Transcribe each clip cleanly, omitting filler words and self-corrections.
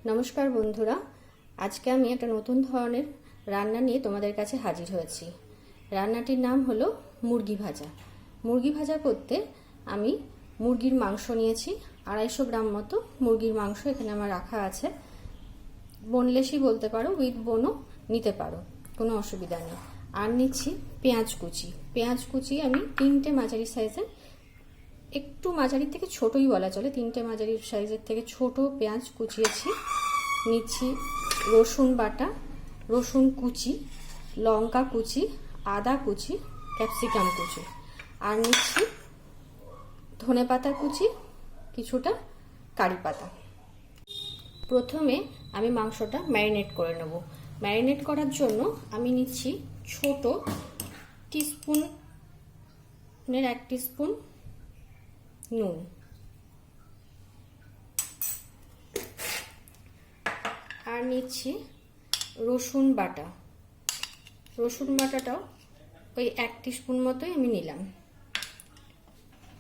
নমস্কার বন্ধুরা, আজকে আমি একটা নতুন ধরনের রান্না নিয়ে তোমাদের কাছে হাজির হয়েছি। রান্নাটির নাম হলো মুরগি ভাজা। মুরগি ভাজা করতে আমি মুরগির মাংস নিয়েছি, 250 গ্রাম মতো মুরগির মাংস এখানে আমার রাখা আছে। বোনলেসই বলতে পারো, উইথ বোনও নিতে পারো, কোনো অসুবিধা নেই। আর নিচ্ছি পেঁয়াজ কুচি। পেঁয়াজ কুচি আমি 3টে মাঝারি সাইজের, একটু মাঝারি থেকে ছোটই বলা চলে, 3টে মাঝারি সাইজের থেকে ছোট পেঁয়াজ কুচিয়েছি। নিচ্ছি রসুন বাটা, রসুন কুচি, লঙ্কা কুচি, আদা কুচি, ক্যাপসিকাম কুচি। আর নিচ্ছি ধনেপাতা কুচি, কিছুটা কারি পাতা। প্রথমে আমি মাংসটা ম্যারিনেট করে নেব। ম্যারিনেট করার জন্য আমি নিচ্ছি ছোট টিস্পুনের 1 টিস্পুন নুন, আর নিচ্ছি রসুন বাটা। রসুন বাটাটাও ওই 1 টিস্পুন মতোই আমি নিলাম।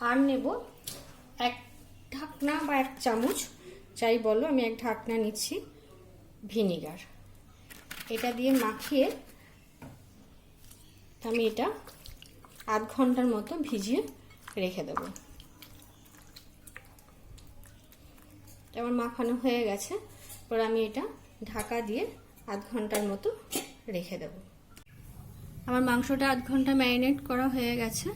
আর নেব 1 ঢাকনা বা 1 চামচ, যাই বলো, আমি 1 ঢাকনা নিচ্ছি ভিনিগার। এটা দিয়ে মাখিয়ে আমি এটা আধ ঘন্টার মতো ভিজিয়ে রেখে দেব। আমার মাখানো হয়ে গেছে, এবার আমি এটা ঢাকা দিয়ে আধ ঘন্টার মতো রেখে দেব। আমার মাংসটা আধ ঘন্টা ম্যারিনেট করা হয়ে গেছে।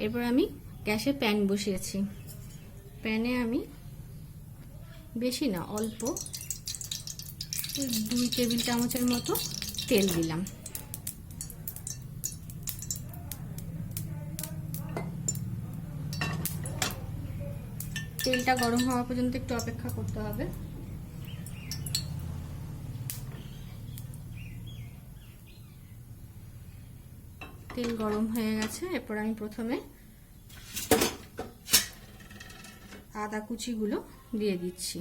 এরপর আমি গ্যাসে প্যান বসিয়েছি। প্যানে আমি বেশি না, অল্প 2 টেবিল চামচের মতো তেল দিলাম। তেলটা গরম হওয়া পর্যন্ত একটু অপেক্ষা করতে হবে। তেল গরম হয়ে গেছে। এরপর আমি প্রথমে আদা কুচিগুলো দিয়ে দিচ্ছি,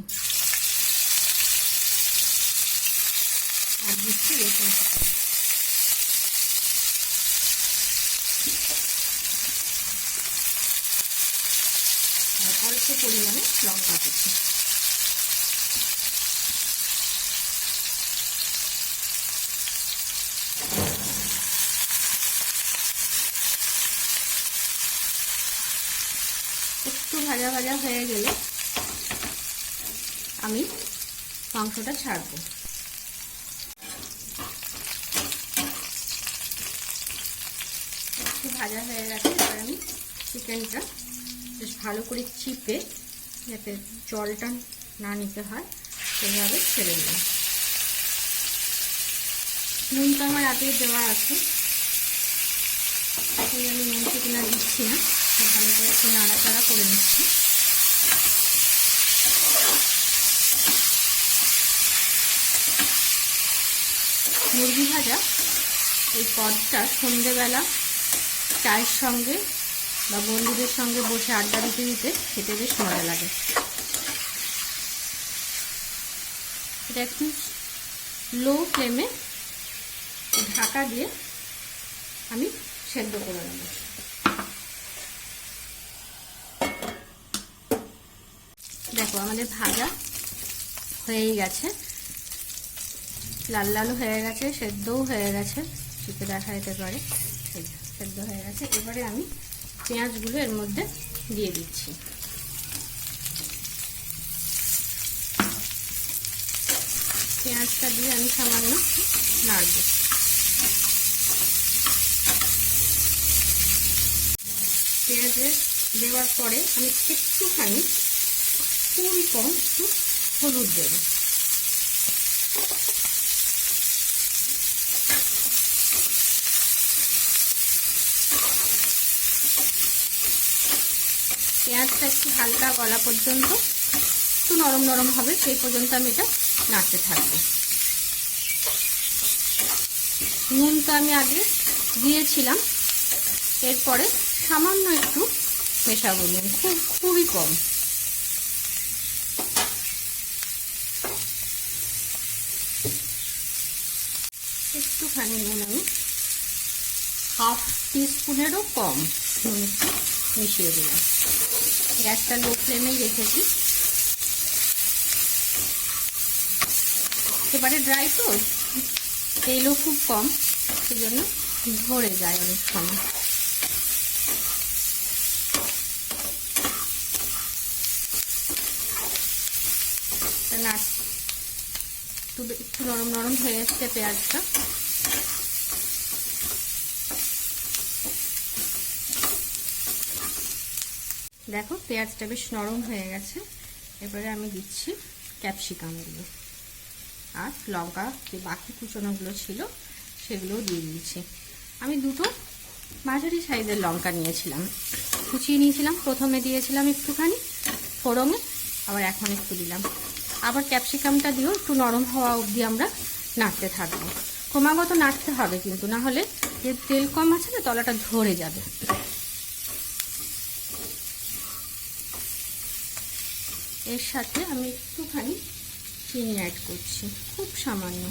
আর দিচ্ছি রসুন কুচি। আর অল্প পরিমাণে লঙ্কা কুচি। একটু ভাজা ভাজা হয়ে গেলে আমি মাংসটা ছাড়বো। একটু ভাজা হয়ে গেছে। এবার আমি চিকেনটা বেশ ভালো করে চিপে, যাতে জলটা না নিতে হয়, সেভাবে ছেড়ে দিলাম। নুনটা আমার আগে দেওয়া আছে, তাই আমি নুন চিকেন আর দিচ্ছি না। ভালো করে একটু নাড়াচাড়া করে নিচ্ছি। মুরগি ভাজা এই পদটা সন্ধ্যেবেলা চায়ের সঙ্গে বা বন্ধুদের সঙ্গে বসে আড্ডা দিতে দিতে খেতে বেশ মজা লাগে। এটা একটু লো ফ্লেমে ঢাকা দিয়ে আমি সেদ্ধ করে নেব। দেখো, আমাদের ভাজা হয়েই গেছে, লাল লাল হয়ে গেছে, সেদ্ধও হয়ে গেছে, চিপে দেখা যেতে পারে সেদ্ধ হয়ে গেছে। এবারে আমি পেঁয়াজগুলো এর মধ্যে দিয়ে দিচ্ছি। পেঁয়াজটা দিয়ে আমি সামান্য নাড়ব। পেঁয়াজে দেওয়ার পরে আমি একটুখানি, খুবই কম একটু হলুদ দেব। পেঁয়াজটা একটু হালকা গলা পর্যন্ত, একটু নরম নরম হবে, সেই পর্যন্ত আমি এটা নাড়তে থাকবো। নুনটা আমি আগে দিয়েছিলাম, এরপরে সামান্য একটু মেশাবো, খুবই কম। একটুখানি নুন আমি হাফ টিস্পুনেরও কম নুন মিশিয়ে দিলাম। গ্যাসটা লো ফ্লেমেই রেখেছি। একেবারে ড্রাই তো, তেলও খুব কম, সেজন্য ধরে যায় অনেক সময়। একটু নরম নরম হয়ে এসছে পেঁয়াজটা। দেখো পেঁয়াজটা বেশ নরম হয়ে গেছে। এবারে আমি দিচ্ছি ক্যাপসিকামগুলো আর লঙ্কা, যে বাকি কুচনোগুলো ছিল সেগুলোও দিয়ে দিয়েছি। আমি দুটো মাঝারি সাইজের লঙ্কা নিয়েছিলাম, কুচিয়ে নিয়েছিলাম। প্রথমে দিয়েছিলাম একটুখানি ফোড়নে, আবার এখন একটু দিলাম। আবার ক্যাপসিকামটা দিয়েও একটু নরম হওয়া অবধি আমরা নাড়তে থাকবো। ক্রমাগত নাড়তে হবে কিন্তু, না হলে যে তেল কম আছে না, তলাটা ধরে যাবে। এর সাথে আমি একটুখানি চিনি অ্যাড করছি, খুব সামান্য।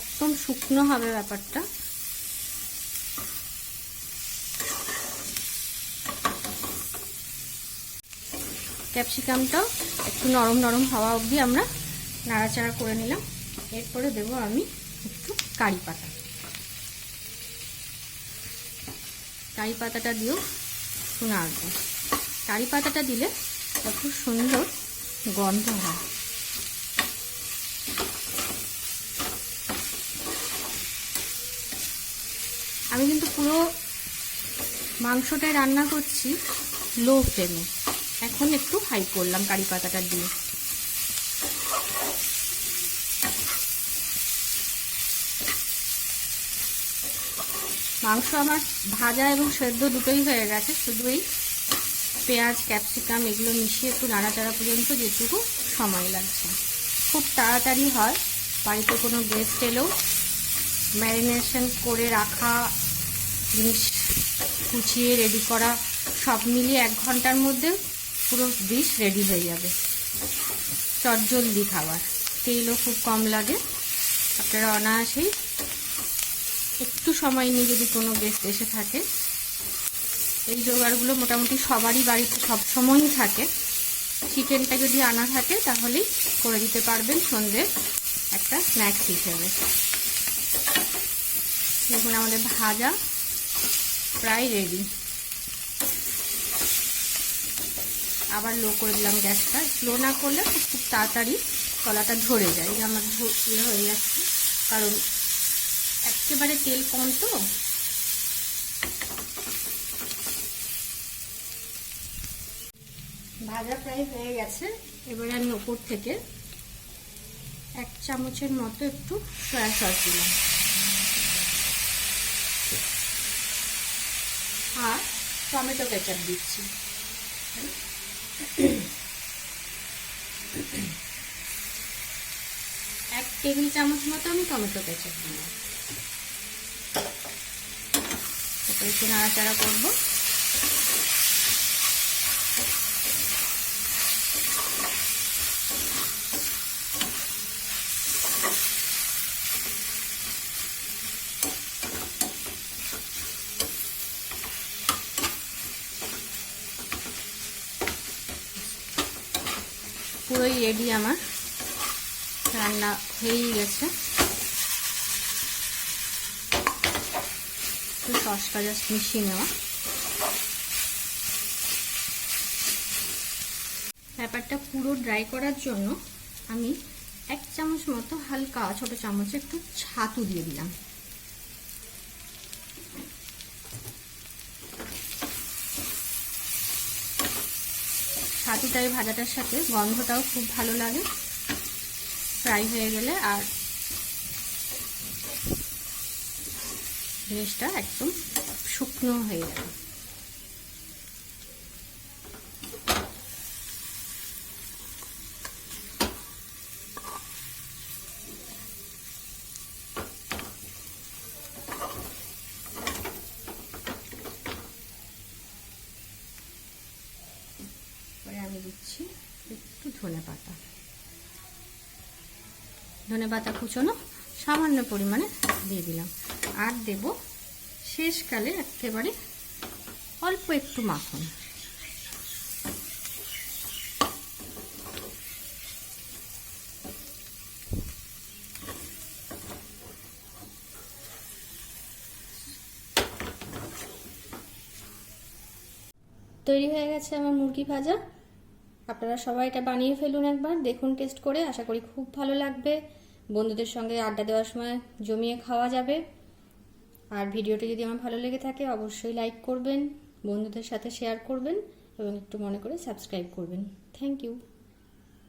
একদম শুকনো হবে ব্যাপারটা। ক্যাপসিকামটাও একটু নরম নরম হওয়া অবধি আমরা নাড়াচাড়া করে নিলাম। এরপরে দেবো আমি একটু কারি পাতা। কারি পাতাটা দিয়েও একটু নাড়বো। কারি পাতাটা দিলে খুব সুন্দর গন্ধ হয়। আমি কিন্তু পুরো মাংসটাই রান্না করছি লো ফ্লেমে। এখন একটু হাই করলাম কারি পাতাটা দিয়ে। মাংস আমার ভাজা এবং সেদ্ধ দুটোই হয়ে গেছে, শুধু এই পেঁয়াজ ক্যাপসিকাম এগুলো মিশিয়ে একটু নাড়াচাড়া পর্যন্ত যেটুকু সময় লাগছে। খুব তাড়াতাড়ি হয়। বাড়িতে কোনো গেস্ট এলেও ম্যারিনেশন করে রাখা জিনিস কুচিয়ে রেডি করা সব মিলিয়ে 1 ঘন্টার মধ্যে পুরো ডিশ রেডি হয়ে যাবে। চটজলদি খাবার, তেলও খুব কম লাগে। আপনারা অনায়াসেই একটু সময় নিয়ে যদি কোনো গেস্ট এসে থাকে, এই জোগাড়গুলো মোটামুটি সবারই বাড়িতে সবসময়ই থাকে। চিকেনটা যদি আনা থাকে তাহলেই করে দিতে পারবেন সন্ধ্যে একটা স্ন্যাক্স হিসেবে। দেখুন আমাদের ভাজা প্রায় রেডি। আবার লো করে দিলাম গ্যাসটা। স্লো না করলে খুব তাড়াতাড়ি তলাটা ধরে যায়। আমার ইয়ে হয়ে যাচ্ছে, কারণ একেবারে তেল কম তো। ভাজা প্রায় হয়ে গেছে। এবারে আমি ওপর থেকে 1 চামচের মতো একটু সয়া সস দিলাম আর টমেটো কেচাপ দিচ্ছি। 1 টেবিল চামচ মতো আমি টমেটো কেচাপ দিলাম। এরপর একটু নাড়াচাড়া করবো। পুরোই রেডি, আমার রান্না হয়েই গেছে। একটু সসটা জাস্ট মিশিয়ে নেওয়া। ব্যাপারটা পুরো ড্রাই করার জন্য আমি 1 চামচ মতো হালকা ছোট চামচে একটু ছাতু দিয়ে দিলাম। ছাতুটাই ভাজাটার সাথে গন্ধটাও খুব ভালো লাগে ফ্রাই হয়ে গেলে, আর জিনিসটা একদম শুকনো হয়ে যাবে। আমি দিচ্ছি একটু ধনেপাতা। ধনেপাতা কুচনো সামান্য পরিমাণে দিয়ে দিলাম। আর দেব শেষকালে একেবারে অল্প একটু মাখন। তৈরি হয়ে গেছে আমার মুরগি ভাজা। আপনারা সবাই এটা বানিয়ে ফেলুন, একবার দেখুন টেস্ট করে, আশা করি খুব ভালো লাগবে। বন্ধুদের সঙ্গে আড্ডা দেওয়ার সময় জমিয়ে খাওয়া যাবে। আর ভিডিওটি যদি আমার ভালো লেগে থাকে অবশ্যই লাইক করবেন, বন্ধুদের সাথে শেয়ার করবেন এবং একটু মনে করে সাবস্ক্রাইব করবেন। Thank you.